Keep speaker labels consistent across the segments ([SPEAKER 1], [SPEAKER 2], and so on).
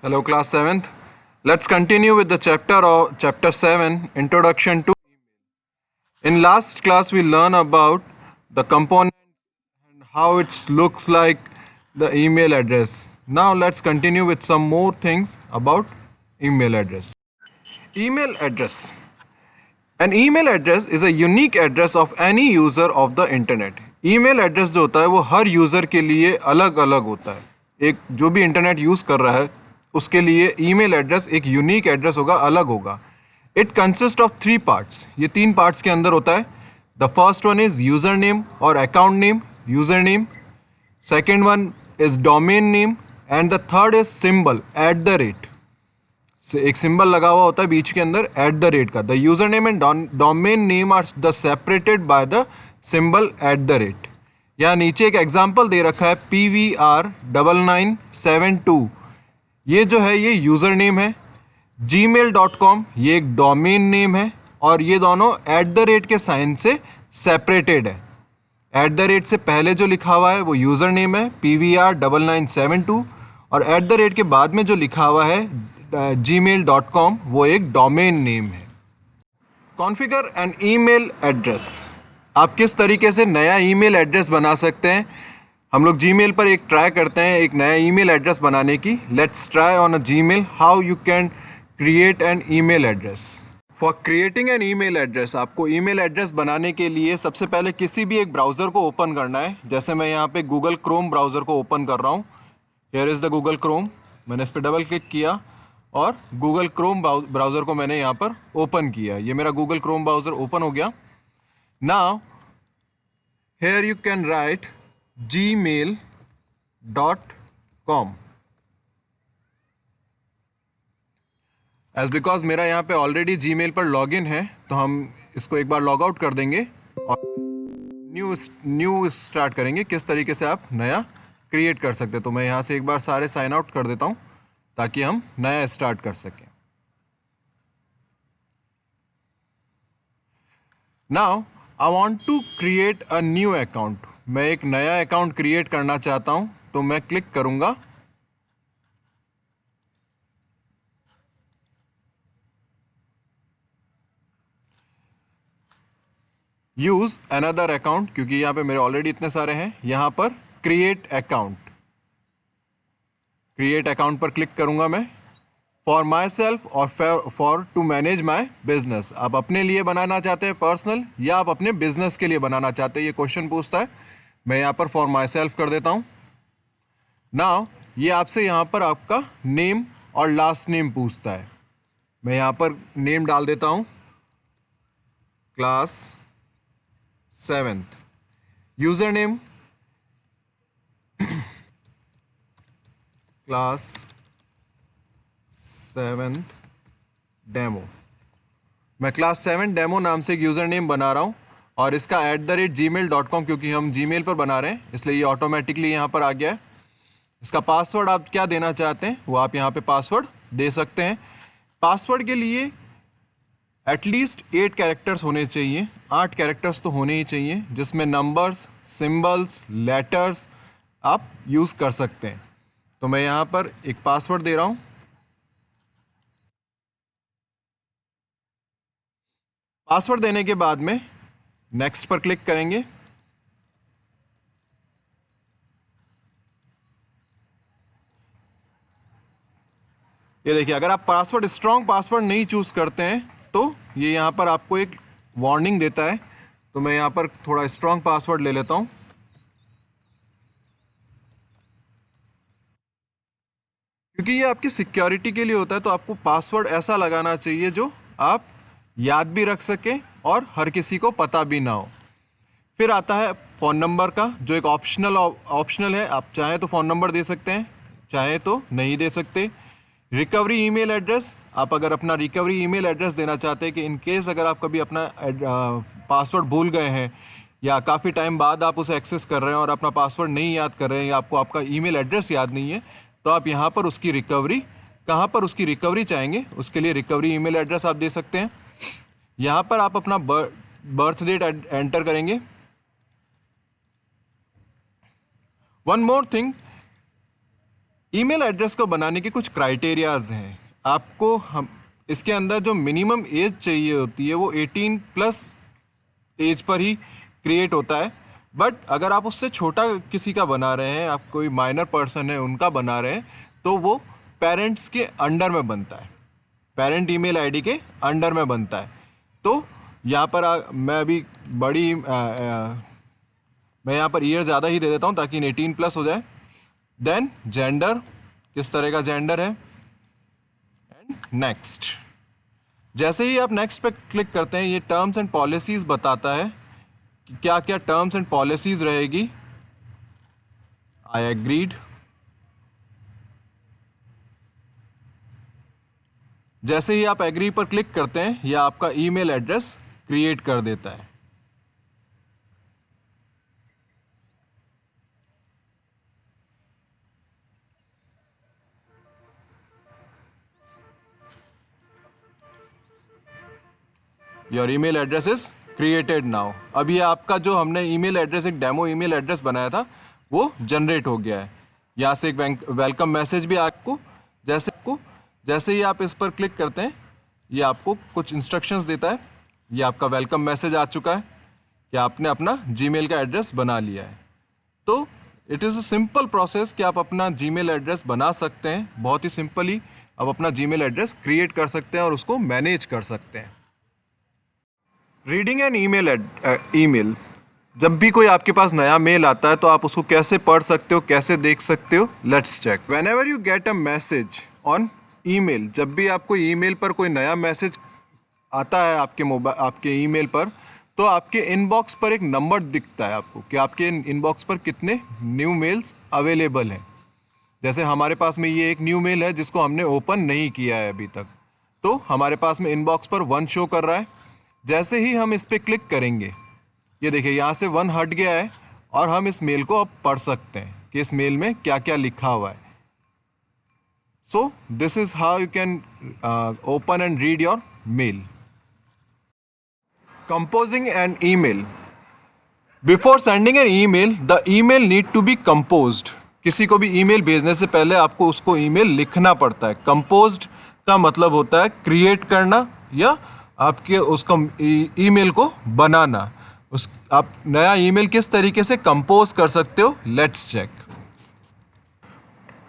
[SPEAKER 1] Hello, class 7th. Let's continue with the chapter 7, Introduction to. In last class, we learned about the components and how it looks like the email address. Now, let's continue with some more things about email address. Email address. An email address is a unique address of any user of the internet. Email address जो होता है वो हर user के लिए अलग अलग होता है. एक जो भी इंटरनेट यूज़ कर रहा है उसके लिए ईमेल एड्रेस एक यूनिक एड्रेस होगा, अलग होगा. It consist of 3 parts. ये 3 पार्ट्स के अंदर होता है. The first one is user name और account name, user name. Second one is domain name and the third is symbol @ से एक सिंबल लगा हुआ होता है बीच के अंदर @ का. The user name and domain name are the separated by the symbol @. यहाँ नीचे एक एग्जाम्पल दे रखा है PVR9972. ये जो है ये यूज़र नेम है. gmail.com ये एक डोमेन नेम है और ये दोनों @ के साइन से सेपरेटेड है. @ से पहले जो लिखा हुआ है वो यूज़र नेम है PVR9972 और @ के बाद में जो लिखा हुआ है gmail.com वो एक डोमेन नेम है. Configure an email address. आप किस तरीके से नया ईमेल एड्रेस बना सकते हैं. हम लोग जीमेल पर एक ट्राई करते हैं एक नया ईमेल एड्रेस बनाने की. Let's try on a Gmail how you can create an email address. For creating an email address आपको ईमेल एड्रेस बनाने के लिए सबसे पहले किसी भी एक ब्राउज़र को ओपन करना है. जैसे मैं यहाँ पे गूगल क्रोम ब्राउज़र को ओपन कर रहा हूँ. Here is the Google Chrome. मैंने इस पर डबल क्लिक किया और गूगल क्रोम ब्राउज़र को मैंने यहाँ पर ओपन किया. ये मेरा गूगल क्रोम ब्राउज़र ओपन हो गया. Now here you can write gmail.com. as because मेरा यहाँ पे ऑलरेडी जीमेल पर लॉगिन है तो हम इसको एक बार लॉग आउट कर देंगे और न्यू स्टार्ट करेंगे. किस तरीके से आप नया क्रिएट कर सकते हैं. तो मैं यहाँ से एक बार सारे साइन आउट कर देता हूँ ताकि हम नया स्टार्ट कर सकें. Now I want to create a new account. मैं एक नया अकाउंट क्रिएट करना चाहता हूं तो मैं क्लिक करूंगा यूज अनदर अकाउंट क्योंकि यहां पे मेरे ऑलरेडी इतने सारे हैं. यहां पर क्रिएट अकाउंट पर क्लिक करूंगा मैं. फॉर माई सेल्फ और for to manage my business. आप अपने लिए बनाना चाहते हैं पर्सनल या आप अपने बिजनेस के लिए बनाना चाहते हैं ये क्वेश्चन पूछता है. मैं यहाँ पर फॉर माई सेल्फ कर देता हूँ. नाउ ये आपसे यहाँ पर आपका नेम और लास्ट नेम पूछता है. मैं यहाँ पर नेम डाल देता हूँ class 7th. User name class 7th demo. मैं क्लास 7 डेमो नाम से एक यूज़र नेम बना रहा हूँ और इसका @gmail.com क्योंकि हम जीमेल पर बना रहे हैं इसलिए ये ऑटोमेटिकली यहाँ पर आ गया है. इसका पासवर्ड आप क्या देना चाहते हैं वो आप यहाँ पे पासवर्ड दे सकते हैं. पासवर्ड के लिए एटलीस्ट 8 कैरेक्टर्स होने चाहिए. 8 कैरेक्टर्स तो होने ही चाहिए जिसमें नंबर्स, सिम्बल्स, लेटर्स आप यूज़ कर सकते हैं. तो मैं यहाँ पर एक पासवर्ड दे रहा हूँ. पासवर्ड देने के बाद में नेक्स्ट पर क्लिक करेंगे. ये देखिए अगर आप पासवर्ड स्ट्रॉन्ग पासवर्ड नहीं चूज करते हैं तो ये यहाँ पर आपको एक वार्निंग देता है. तो मैं यहाँ पर थोड़ा स्ट्रॉन्ग पासवर्ड ले लेता हूँ क्योंकि ये आपकी सिक्योरिटी के लिए होता है. तो आपको पासवर्ड ऐसा लगाना चाहिए जो आप याद भी रख सकें और हर किसी को पता भी ना हो. फिर आता है फ़ोन नंबर का जो एक ऑप्शनल है. आप चाहें तो फ़ोन नंबर दे सकते हैं, चाहें तो नहीं दे सकते. Recovery email address. आप अगर अपना रिकवरी ईमेल एड्रेस देना चाहते हैं कि इन केस अगर आप कभी अपना पासवर्ड भूल गए हैं या काफ़ी टाइम बाद आप उसे एक्सेस कर रहे हैं और अपना पासवर्ड नहीं याद कर रहे हैं या आपको आपका ईमेल एड्रेस याद नहीं है तो आप यहाँ पर उसकी रिकवरी कहाँ पर उसकी रिकवरी चाहेंगे उसके लिए रिकवरी ईमेल एड्रेस आप दे सकते हैं. यहाँ पर आप अपना बर्थ डेट एंटर करेंगे. One more thing email address को बनाने के कुछ क्राइटेरियाज हैं। आपको हम इसके अंदर जो मिनिमम एज चाहिए होती है वो 18 प्लस एज पर ही क्रिएट होता है। बट अगर आप उससे छोटा किसी का बना रहे हैं, आप कोई माइनर पर्सन है उनका बना रहे हैं, तो वो पेरेंट्स के अंडर में बनता है, पेरेंट ईमेल आईडी के अंडर में बनता है। तो यहाँ पर मैं अभी मैं यहाँ पर ईयर ज़्यादा ही दे देता हूँ ताकि 18 प्लस हो जाए। देन जेंडर, किस तरह का जेंडर है, एंड नेक्स्ट। जैसे ही आप नेक्स्ट पे क्लिक करते हैं ये टर्म्स एंड पॉलिसीज़ बताता है कि क्या क्या टर्म्स एंड पॉलिसीज़ रहेगी। I agreed. जैसे ही आप एग्री पर क्लिक करते हैं यह आपका ईमेल एड्रेस क्रिएट कर देता है। Your email address is created now. अब ये आपका जो हमने ईमेल एड्रेस, एक डेमो ईमेल एड्रेस बनाया था, वो जनरेट हो गया है। यहाँ से एक वेलकम मैसेज भी आपको जैसे ही आप इस पर क्लिक करते हैं ये आपको कुछ इंस्ट्रक्शंस देता है। ये आपका वेलकम मैसेज आ चुका है कि आपने अपना जीमेल का एड्रेस बना लिया है। तो it is a simple process कि आप अपना जीमेल एड्रेस बना सकते हैं। बहुत ही सिंपली आप अपना जीमेल एड्रेस क्रिएट कर सकते हैं और उसको मैनेज कर सकते हैं। रीडिंग एन ईमेल, जब भी कोई आपके पास नया मेल आता है तो आप उसको कैसे पढ़ सकते हो, कैसे देख सकते हो, let's check. Whenever you get a message on email, जब भी आपको ईमेल पर कोई नया मैसेज आता है आपके ईमेल पर, तो आपके इनबॉक्स पर एक नंबर दिखता है आपको कि आपके इनबॉक्स पर कितने न्यू मेल्स अवेलेबल हैं। जैसे हमारे पास में ये एक न्यू मेल है जिसको हमने ओपन नहीं किया है अभी तक, तो हमारे पास में इनबॉक्स पर 1 शो कर रहा है। जैसे ही हम इस पर क्लिक करेंगे, ये देखिए यहाँ से 1 हट गया है और हम इस मेल को अब पढ़ सकते हैं कि इस मेल में क्या क्या लिखा हुआ है। So this is how you can open and read your mail. Composing an email, before sending an email the email need to be composed. किसी को भी ईमेल भेजने से पहले आपको उसको ईमेल लिखना पड़ता है। कंपोज्ड का मतलब होता है क्रिएट करना या आपके उसको ईमेल को बनाना। आप नया ईमेल किस तरीके से कंपोज कर सकते हो, let's check.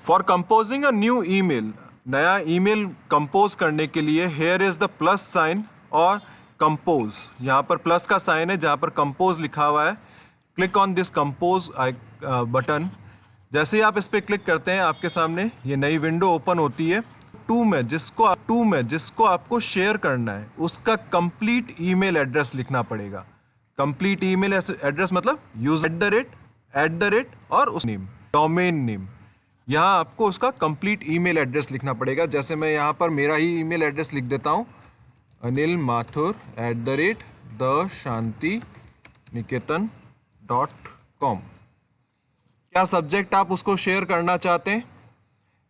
[SPEAKER 1] For composing a new email, नया ईमेल कंपोज करने के लिए here is the plus sign और कंपोज। यहाँ पर प्लस का साइन है जहाँ पर कंपोज लिखा हुआ है। Click on this compose button. जैसे ही आप इस पर क्लिक करते हैं आपके सामने ये नई विंडो ओपन होती है। टू में जिसको आपको शेयर करना है उसका कंप्लीट ईमेल एड्रेस लिखना पड़ेगा। कंप्लीट ईमेल एड्रेस मतलब यूजर @ और उस नेम, डोमेन नेम। यहाँ आपको उसका कंप्लीट ईमेल एड्रेस लिखना पड़ेगा। जैसे मैं यहाँ पर मेरा ही ईमेल एड्रेस लिख देता हूँ, anilmathur@theshantiniketan.com। क्या सब्जेक्ट आप उसको शेयर करना चाहते हैं।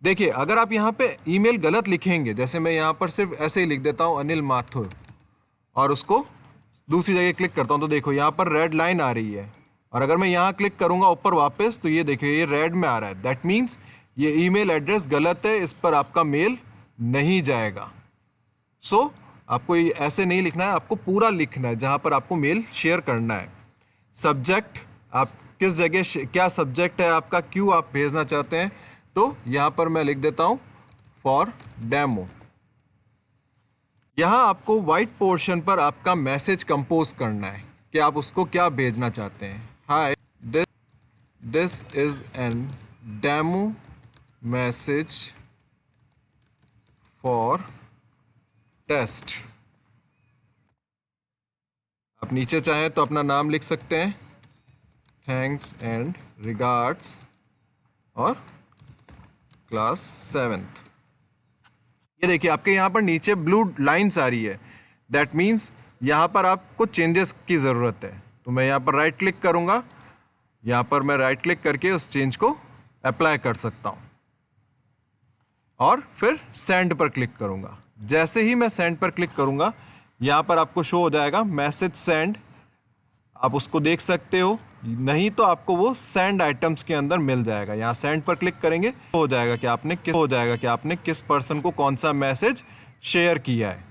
[SPEAKER 1] देखिए अगर आप यहाँ पे ईमेल गलत लिखेंगे, जैसे मैं यहाँ पर सिर्फ ऐसे ही लिख देता हूँ अनिल माथुर और उसको दूसरी जगह क्लिक करता हूँ, तो देखो यहाँ पर रेड लाइन आ रही है। और अगर मैं यहाँ क्लिक करूँगा ऊपर वापस, तो ये देखिए ये रेड में आ रहा है। दैट मीन्स ये ईमेल एड्रेस गलत है, इस पर आपका मेल नहीं जाएगा। सो आपको ये ऐसे नहीं लिखना है, आपको पूरा लिखना है जहाँ पर आपको मेल शेयर करना है। सब्जेक्ट, आप किस जगह क्या सब्जेक्ट है आपका, क्यों आप भेजना चाहते हैं, तो यहाँ पर मैं लिख देता हूँ फॉर डेमो। यहाँ आपको वाइट पोर्शन पर आपका मैसेज कंपोज करना है कि आप उसको क्या भेजना चाहते हैं। Hi, this is an demo message for test. आप नीचे चाहें तो अपना नाम लिख सकते हैं, थैंक्स एंड रिगार्ड्स और क्लास 7th। ये देखिए आपके यहाँ पर नीचे ब्लू लाइन्स आ रही है। दैट मीन्स यहाँ पर आपको चेंजेस की ज़रूरत है। तो मैं यहाँ पर राइट क्लिक करूँगा, यहाँ पर मैं राइट क्लिक करके उस चेंज को अप्लाई कर सकता हूँ और फिर सेंड पर क्लिक करूँगा। जैसे ही मैं सेंड पर क्लिक करूँगा यहाँ पर आपको शो हो जाएगा मैसेज सेंड। आप उसको देख सकते हो नहीं तो आपको वो सेंड आइटम्स के अंदर मिल जाएगा। यहाँ सेंड पर क्लिक करेंगे तो हो जाएगा कि आपने किस पर्सन को कौन सा मैसेज शेयर किया है।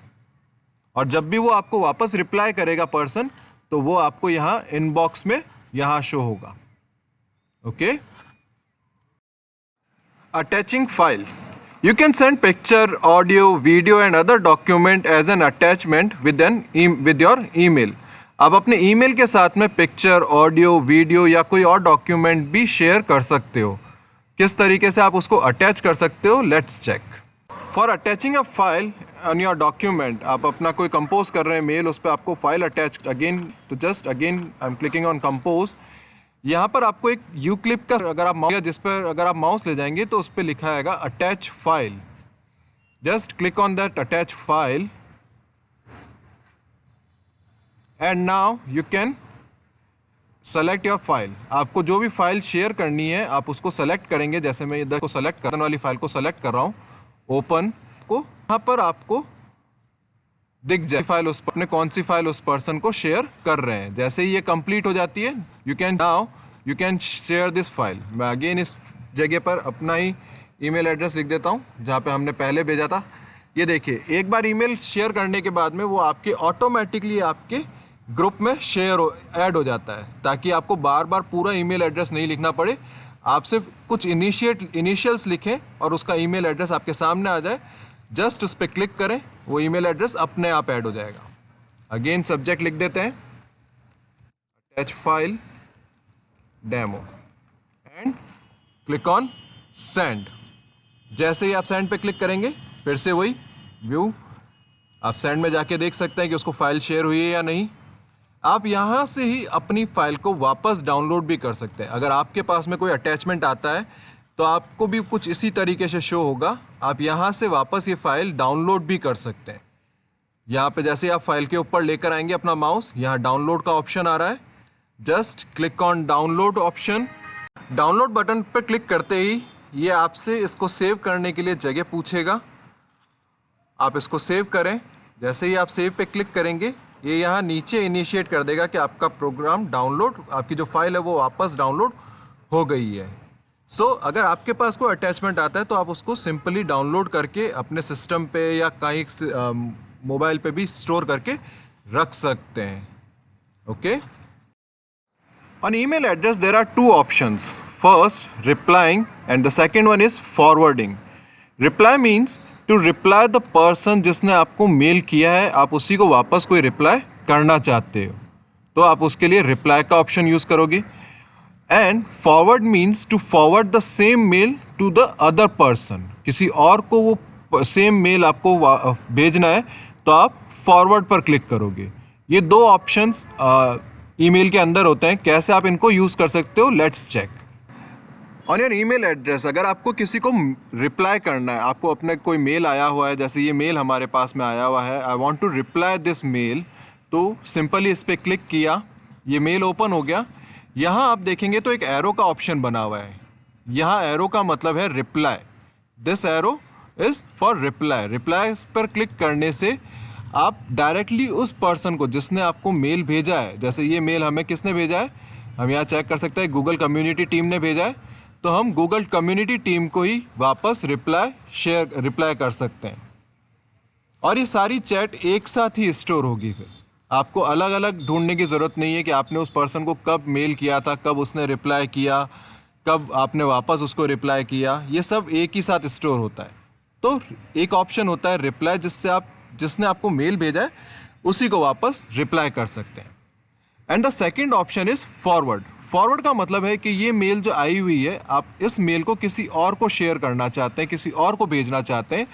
[SPEAKER 1] और जब भी वो आपको वापस रिप्लाई करेगा पर्सन, तो वो आपको यहाँ इनबॉक्स में यहाँ शो होगा। Okay. Attaching file. You can send picture, audio, video and other document as an attachment with your email. आप अपने ईमेल के साथ में पिक्चर, ऑडियो, वीडियो या कोई और डॉक्यूमेंट भी शेयर कर सकते हो। किस तरीके से आप उसको अटैच कर सकते हो, let's check. For attaching a file on your document, आप अपना कोई कंपोज कर रहे हैं मेल, उस पर आपको फाइल अटैच अगेन, तो just again I am clicking on compose. यहाँ पर आपको एक यू क्लिप का अगर आप जिस पर अगर आप माउस ले जाएंगे तो उस पर लिखा आएगा attach file. Just click on that attach file and now you can select your file. आपको जो भी फाइल शेयर करनी है आप उसको सेलेक्ट करेंगे। जैसे मैं इधर को सेलेक्ट करने वाली फाइल को सेलेक्ट कर रहा हूँ, ओपन को, यहाँ पर आपको दिख जाए फाइल उस अपने कौन सी फाइल उस पर्सन को शेयर कर रहे हैं। जैसे ही ये कंप्लीट हो जाती है, you can share this file. मैं अगेन इस जगह पर अपना ही ईमेल एड्रेस लिख देता हूँ जहाँ पे हमने पहले भेजा था। ये देखिए, एक बार ईमेल शेयर करने के बाद में वो आपके ऑटोमेटिकली आपके ग्रुप में ऐड हो जाता है, ताकि आपको बार बार पूरा ईमेल एड्रेस नहीं लिखना पड़े। आप सिर्फ कुछ इनिशियल्स लिखें और उसका ईमेल एड्रेस आपके सामने आ जाए। जस्ट उस पर क्लिक करें, वो ईमेल एड्रेस अपने आप ऐड हो जाएगा। अगेन सब्जेक्ट लिख देते हैं attach file demo and click on send. जैसे ही आप सेंड पे क्लिक करेंगे, फिर से वही व्यू, आप सेंड में जाके देख सकते हैं कि उसको फाइल शेयर हुई है या नहीं। आप यहाँ से ही अपनी फाइल को वापस डाउनलोड भी कर सकते हैं। अगर आपके पास में कोई अटैचमेंट आता है तो आपको भी कुछ इसी तरीके से शो होगा। आप यहाँ से वापस ये फाइल डाउनलोड भी कर सकते हैं। यहाँ पे जैसे आप फाइल के ऊपर लेकर आएंगे अपना माउस, यहाँ डाउनलोड का ऑप्शन आ रहा है। Just click on download option. Download button पर क्लिक करते ही ये आपसे इसको सेव करने के लिए जगह पूछेगा। आप इसको सेव करें। जैसे ही आप सेव पे क्लिक करेंगे, ये यहाँ नीचे इनिशिएट कर देगा कि आपका प्रोग्राम डाउनलोड, आपकी जो फाइल है वो वापस डाउनलोड हो गई है। अगर आपके पास कोई अटैचमेंट आता है तो आप उसको सिंपली डाउनलोड करके अपने सिस्टम पे या कहीं मोबाइल पे भी स्टोर करके रख सकते हैं। Okay. On email address there are two options, first replying and the second one is forwarding. Reply means to reply the person जिसने आपको मेल किया है, आप उसी को वापस कोई रिप्लाई करना चाहते हो तो आप उसके लिए रिप्लाई का ऑप्शन यूज़ करोगे। And forward means to forward the same mail to the other person. किसी और को वो सेम मेल आपको भेजना है तो आप फॉरवर्ड पर क्लिक करोगे। ये दो ऑप्शंस ईमेल के अंदर होते हैं। कैसे आप इनको यूज़ कर सकते हो, let's check. On your email address, अगर आपको किसी को रिप्लाई करना है, आपको अपने कोई मेल आया हुआ है, जैसे ये मेल हमारे पास में आया हुआ है, I want to reply this mail, तो सिंपली इस पर क्लिक किया, ये मेल ओपन हो गया। यहाँ आप देखेंगे तो एक एरो का ऑप्शन बना हुआ है। यहाँ एरो का मतलब है reply. This arrow is for reply. Reply पर क्लिक करने से आप डायरेक्टली उस पर्सन को जिसने आपको मेल भेजा है, जैसे ये मेल हमें किसने भेजा है, हम यहाँ चेक कर सकते हैं, गूगल कम्युनिटी टीम ने भेजा है, तो हम गूगल कम्युनिटी टीम को ही वापस रिप्लाई कर सकते हैं। और ये सारी चैट एक साथ ही स्टोर होगी। फिर आपको अलग अलग ढूंढने की ज़रूरत नहीं है कि आपने उस पर्सन को कब मेल किया था, कब उसने रिप्लाई किया, कब आपने वापस उसको रिप्लाई किया। ये सब एक ही साथ स्टोर होता है। तो एक ऑप्शन होता है रिप्लाई, जिसने आपको मेल भेजा है उसी को वापस रिप्लाई कर सकते हैं। And the second option is forward. Forward का मतलब है कि ये मेल जो आई हुई है, आप इस मेल को किसी और को शेयर करना चाहते हैं, किसी और को भेजना चाहते हैं,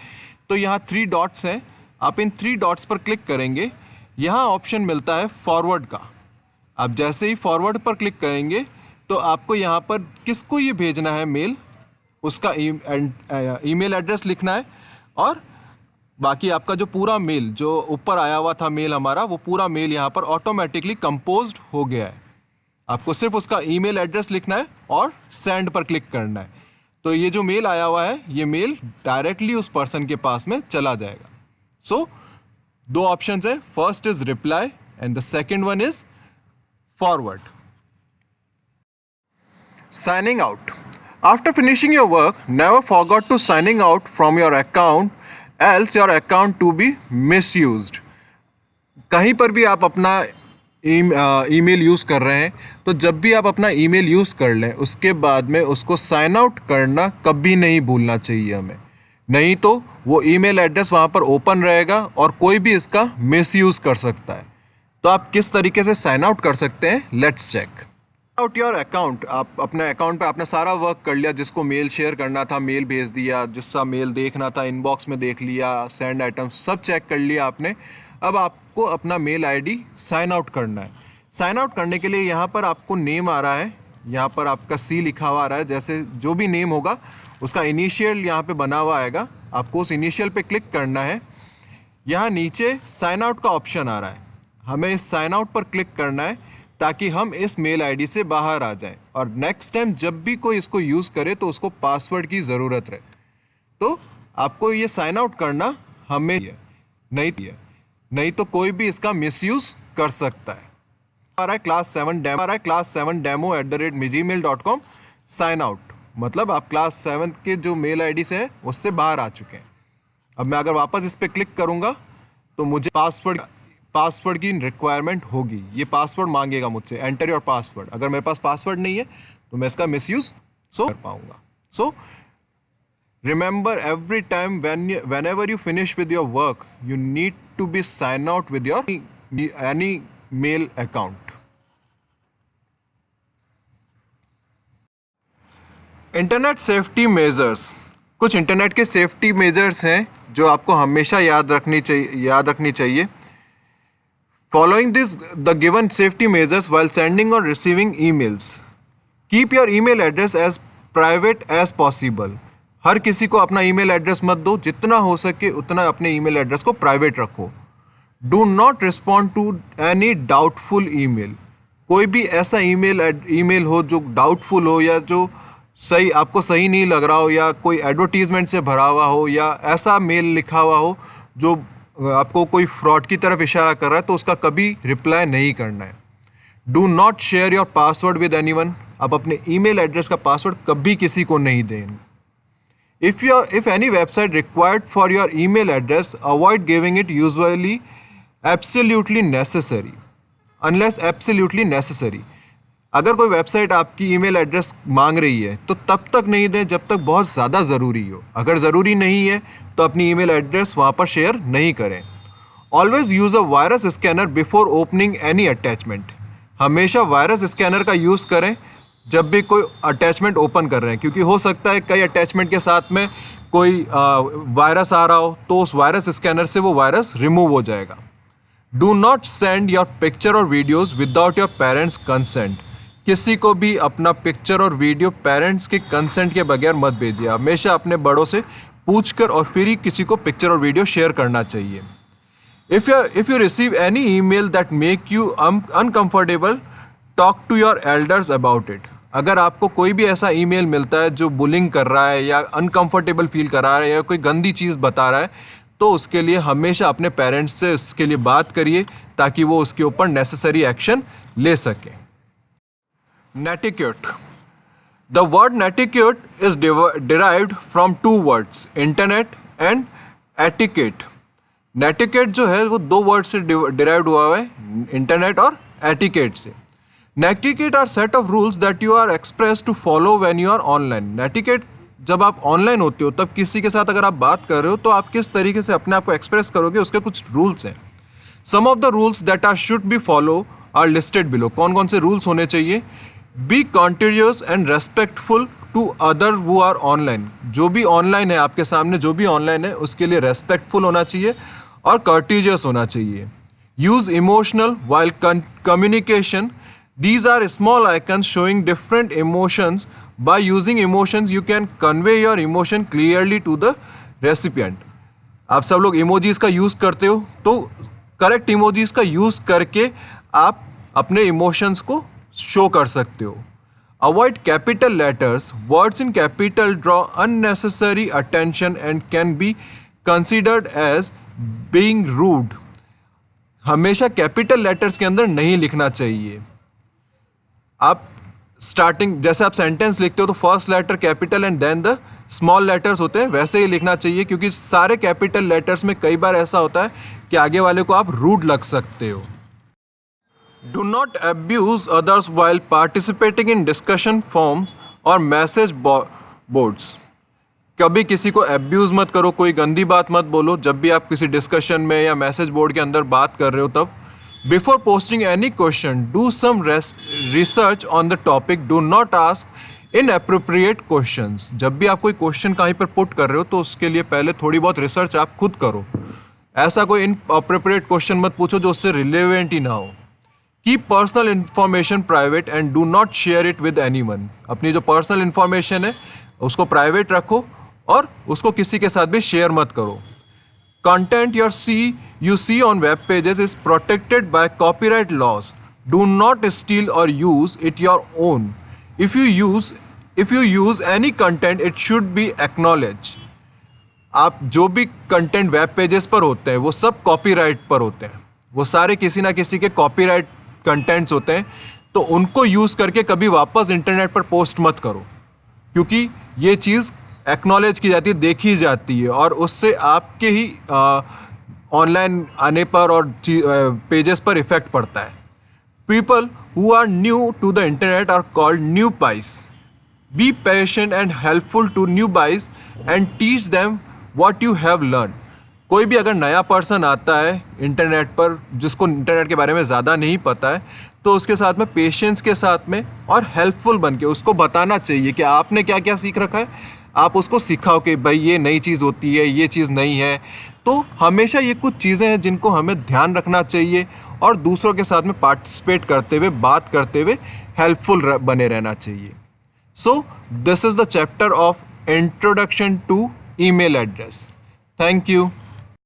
[SPEAKER 1] तो यहाँ 3 डॉट्स हैं। आप इन 3 डॉट्स पर क्लिक करेंगे, यहाँ ऑप्शन मिलता है फॉरवर्ड का। आप जैसे ही फॉरवर्ड पर क्लिक करेंगे तो आपको यहाँ पर किसको ये भेजना है मेल, उसका ईमेल एड्रेस लिखना है, और बाकी आपका जो पूरा मेल जो ऊपर आया हुआ था मेल हमारा, वो पूरा मेल यहाँ पर ऑटोमेटिकली कंपोज्ड हो गया है। आपको सिर्फ उसका ईमेल एड्रेस लिखना है और सेंड पर क्लिक करना है। तो ये जो मेल आया हुआ है, ये मेल डायरेक्टली उस पर्सन के पास में चला जाएगा। सो 2 ऑप्शंस हैं, first is reply and the second one is forward. Signing out. After finishing your work, never forget to signing out from your account, else your account to be misused. कहीं पर भी आप अपना ईमेल यूज़ कर रहे हैं तो जब भी आप अपना ईमेल यूज़ कर लें उसके बाद में उसको साइन आउट करना कभी नहीं भूलना चाहिए हमें, नहीं तो वो ईमेल एड्रेस वहाँ पर ओपन रहेगा और कोई भी इसका मिसयूज़ कर सकता है। तो आप किस तरीके से साइन आउट कर सकते हैं, let's check out your account. आप अपने अकाउंट पे आपने सारा वर्क कर लिया, जिसको मेल शेयर करना था मेल भेज दिया, जिसका मेल देखना था इनबॉक्स में देख लिया, सेंड आइटम्स सब चेक कर लिया आपने। अब आपको अपना मेल आईडी साइन आउट करना है। साइन आउट करने के लिए यहाँ पर आपको नेम आ रहा है, यहाँ पर आपका सी लिखा हुआ आ रहा है, जैसे जो भी नेम होगा उसका इनिशियल यहाँ पे बना हुआ आएगा, आपको उस इनिशियल पे क्लिक करना है। यहाँ नीचे साइन आउट का ऑप्शन आ रहा है, हमें इस साइन आउट पर क्लिक करना है ताकि हम इस मेल आईडी से बाहर आ जाएं और नेक्स्ट टाइम जब भी कोई इसको यूज़ करे तो उसको पासवर्ड की ज़रूरत रहे। तो आपको ये साइन आउट करना हमें नहीं तो कोई भी इसका मिसयूज़ कर सकता है। हमारा क्लास 7 demo@gmail.com साइन आउट, मतलब आप क्लास 7 के जो मेल आईडी से है उससे बाहर आ चुके हैं। अब मैं अगर वापस इस पर क्लिक करूँगा तो मुझे पासवर्ड की रिक्वायरमेंट होगी, ये पासवर्ड मांगेगा मुझसे, एंटर योर पासवर्ड। अगर मेरे पास पासवर्ड नहीं है तो मैं इसका मिसयूज़ कर पाऊँगा। सो remember, every time whenever you finish with your work, you need to be sign out with your any mail account. Internet safety measures, कुछ इंटरनेट के सेफ्टी मेजर्स हैं जो आपको हमेशा याद रखनी चाहिए। Following this, the given safety measures while sending or receiving emails. Keep your email address as private as possible. हर किसी को अपना ईमेल एड्रेस मत दो, जितना हो सके उतना अपने ईमेल एड्रेस को प्राइवेट रखो। Do not respond to any doubtful email. कोई भी ऐसा ईमेल हो जो डाउटफुल हो या जो आपको सही नहीं लग रहा हो या कोई एडवर्टीजमेंट से भरा हुआ हो या ऐसा मेल लिखा हुआ हो जो आपको कोई फ्रॉड की तरफ इशारा कर रहा है, तो उसका कभी रिप्लाई नहीं करना है। Do not share your password with anyone. आप अपने ईमेल एड्रेस का पासवर्ड कभी किसी को नहीं दें। If any website required for your email address, avoid giving it usually absolutely necessary, unless absolutely necessary. अगर कोई वेबसाइट आपकी ईमेल एड्रेस मांग रही है तो तब तक नहीं दें जब तक बहुत ज़्यादा ज़रूरी हो। अगर ज़रूरी नहीं है तो अपनी ईमेल एड्रेस वहाँ पर शेयर नहीं करें। Always use a virus scanner before opening any attachment. हमेशा वायरस स्कैनर का यूज़ करें जब भी कोई अटैचमेंट ओपन कर रहे हैं, क्योंकि हो सकता है कई अटैचमेंट के साथ में कोई वायरस आ रहा हो तो उस वायरस स्कैनर से वो वायरस रिमूव हो जाएगा। Do not send your picture और videos without your parents consent. किसी को भी अपना पिक्चर और वीडियो पेरेंट्स के कंसेंट के बगैर मत भेजिए। हमेशा अपने बड़ों से पूछकर और फिर ही किसी को पिक्चर और वीडियो शेयर करना चाहिए। If you receive any email that make you uncomfortable, talk to your elders about it. अगर आपको कोई भी ऐसा ईमेल मिलता है जो बुलिंग कर रहा है या अनकंफर्टेबल फील करा रहा है या कोई गंदी चीज़ बता रहा है, तो उसके लिए हमेशा अपने पेरेंट्स से इसके लिए बात करिए ताकि वो उसके ऊपर नेसेसरी एक्शन ले सकें। Netiquette. The word netiquette is derived from two words, internet and etiquette. Netiquette जो है वो दो वर्ड से डिराइव्ड हुआ है, इंटरनेट और एटिकेट से। Netiquette are set of rules that you are express to follow when you are online. Netiquette, जब आप ऑनलाइन होते हो तब किसी के साथ अगर आप बात कर रहे हो तो आप किस तरीके से अपने आप को एक्सप्रेस करोगे, उसके कुछ रूल्स हैं। Some of the rules that are should be follow are listed below. कौन कौन से रूल्स होने चाहिए? Be continuous and respectful to other who are online. जो भी ऑनलाइन है, आपके सामने जो भी ऑनलाइन है उसके लिए रेस्पेक्टफुल होना चाहिए और कर्टिजियस होना चाहिए। Use emotional while communication. These are small icons showing different emotions. By using emotions, you can convey your emotion clearly to the recipient. आप सब लोग emojis का यूज़ करते हो, तो करेक्ट emojis का यूज़ करके आप अपने emotions को शो कर सकते हो। Avoid capital letters. Words in capital draw unnecessary attention and can be considered as being rude. हमेशा कैपिटल लेटर्स के अंदर नहीं लिखना चाहिए। आप स्टार्टिंग जैसे आप सेंटेंस लिखते हो तो first letter capital and then the small letters होते हैं, वैसे ही लिखना चाहिए, क्योंकि सारे कैपिटल लेटर्स में कई बार ऐसा होता है कि आगे वाले को आप रूड लग सकते हो। Do not abuse others while participating in discussion forms और मैसेज बोर्ड्स। कभी किसी को अब्यूज़ मत करो, कोई गंदी बात मत बोलो जब भी आप किसी डिस्कशन में या मैसेज बोर्ड के अंदर बात कर रहे हो तब। Before posting any question do some research on the topic, do not ask inappropriate questions. जब भी आप कोई क्वेश्चन कहीं पर पुट कर रहे हो तो उसके लिए पहले थोड़ी बहुत रिसर्च आप खुद करो। ऐसा कोई इनअप्रोप्रिएट क्वेश्चन मत पूछो जो उससे रिलेवेंट ही ना हो। Keep personal information private and do not share it with anyone. अपनी जो पर्सनल इन्फॉर्मेशन है उसको प्राइवेट रखो और उसको किसी के साथ भी शेयर मत करो। Content you see on web pages is protected by copyright laws. Do not steal or use it your own. If you use any content, it should be acknowledged. आप जो भी कंटेंट वेब पेजेस पर होते हैं वो सब copyright पर होते हैं, वो सारे किसी ना किसी के कॉपीराइट कंटेंट्स होते हैं, तो उनको यूज़ करके कभी वापस इंटरनेट पर पोस्ट मत करो, क्योंकि ये चीज़ एक्नॉलेज की जाती है, देखी जाती है और उससे आपके ही ऑनलाइन आने पर और पेजेस पर इफेक्ट पड़ता है। People who are new to the internet are called newbies. Be patient and helpful to newbies and teach them what you have learn. कोई भी अगर नया पर्सन आता है इंटरनेट पर जिसको इंटरनेट के बारे में ज़्यादा नहीं पता है, तो उसके साथ में पेशेंस के साथ में और हेल्पफुल बन के उसको बताना चाहिए कि आपने क्या क्या सीख रखा है, आप उसको सिखाओ कि भाई ये नई चीज़ होती है, ये चीज़ नहीं है। तो हमेशा ये कुछ चीज़ें हैं जिनको हमें ध्यान रखना चाहिए और दूसरों के साथ में पार्टिसिपेट करते हुए, बात करते हुए हेल्पफुल बने रहना चाहिए। So this is the chapter of introduction to email address. Thank you.